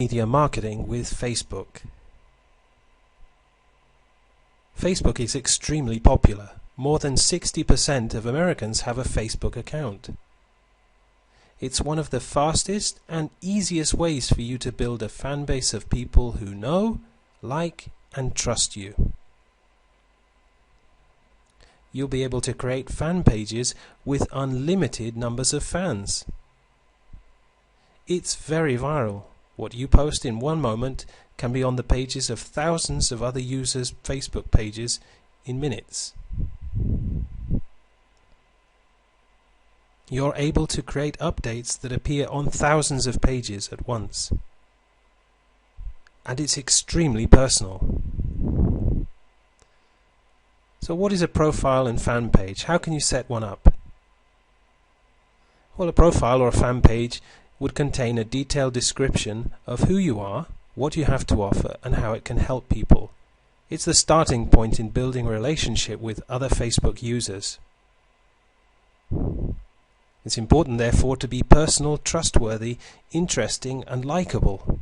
Media marketing with Facebook. Facebook is extremely popular. More than 60% of Americans have a Facebook account. It's one of the fastest and easiest ways for you to build a fan base of people who know, like, and trust you. You'll be able to create fan pages with unlimited numbers of fans. It's very viral. What you post in one moment can be on the pages of thousands of other users' Facebook pages in minutes. You're able to create updates that appear on thousands of pages at once. And it's extremely personal. So what is a profile and fan page? How can you set one up? Well, a profile or a fan page would contain a detailed description of who you are, what you have to offer, and how it can help people. It's the starting point in building a relationship with other Facebook users. It's important, therefore, to be personal, trustworthy, interesting, and likable.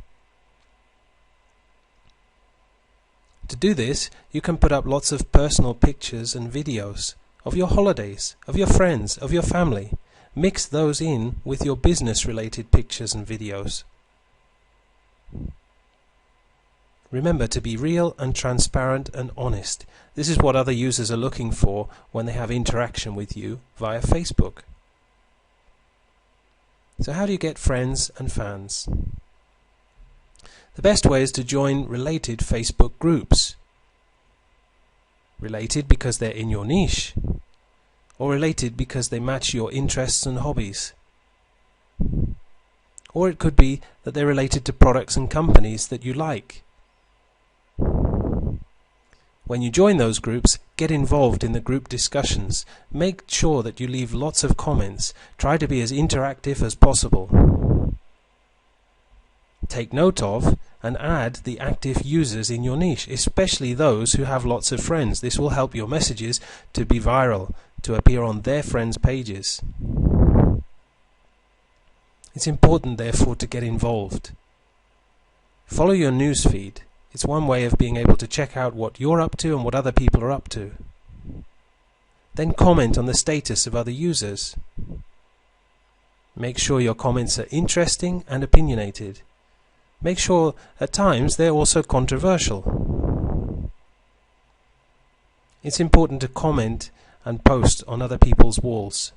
To do this, you can put up lots of personal pictures and videos of your holidays, of your friends, of your family. Mix those in with your business-related pictures and videos. Remember to be real and transparent and honest. This is what other users are looking for when they have interaction with you via Facebook. So how do you get friends and fans? The best way is to join related Facebook groups. Related because they're in your niche, or related because they match your interests and hobbies. Or it could be that they're related to products and companies that you like. When you join those groups, get involved in the group discussions. Make sure that you leave lots of comments. Try to be as interactive as possible. Take note of and add the active users in your niche, especially those who have lots of friends. This will help your messages to be viral, to appear on their friends' pages. It's important, therefore, to get involved. Follow your newsfeed. It's one way of being able to check out what you're up to and what other people are up to. Then comment on the status of other users. Make sure your comments are interesting and opinionated. Make sure at times they're also controversial. It's important to comment and post on other people's walls.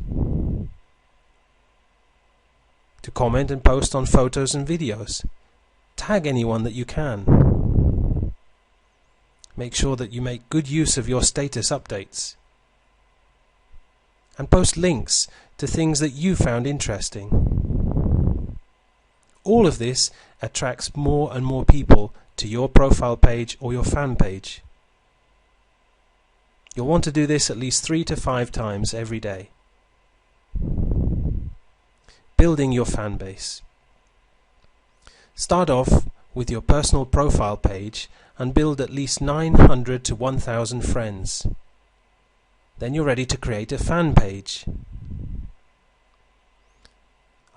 To comment and post on photos and videos. Tag anyone that you can. Make sure that you make good use of your status updates. And post links to things that you found interesting. All of this attracts more and more people to your profile page or your fan page. You'll want to do this at least 3 to 5 times every day. Building your fan base. Start off with your personal profile page and build at least 900 to 1,000 friends. Then you're ready to create a fan page.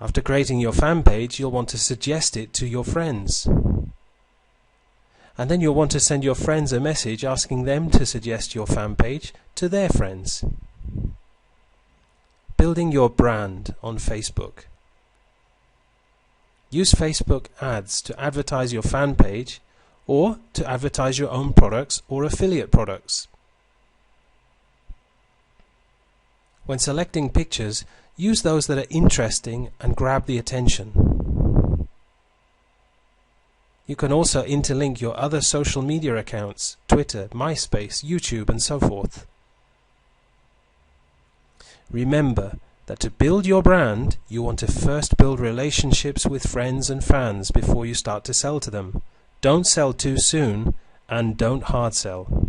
After creating your fan page, you'll want to suggest it to your friends. And then you'll want to send your friends a message asking them to suggest your fan page to their friends. Building your brand on Facebook. Use Facebook ads to advertise your fan page or to advertise your own products or affiliate products. When selecting pictures, use those that are interesting and grab the attention. You can also interlink your other social media accounts, Twitter, MySpace, YouTube, and so forth. Remember that to build your brand, you want to first build relationships with friends and fans before you start to sell to them. Don't sell too soon, and don't hard sell.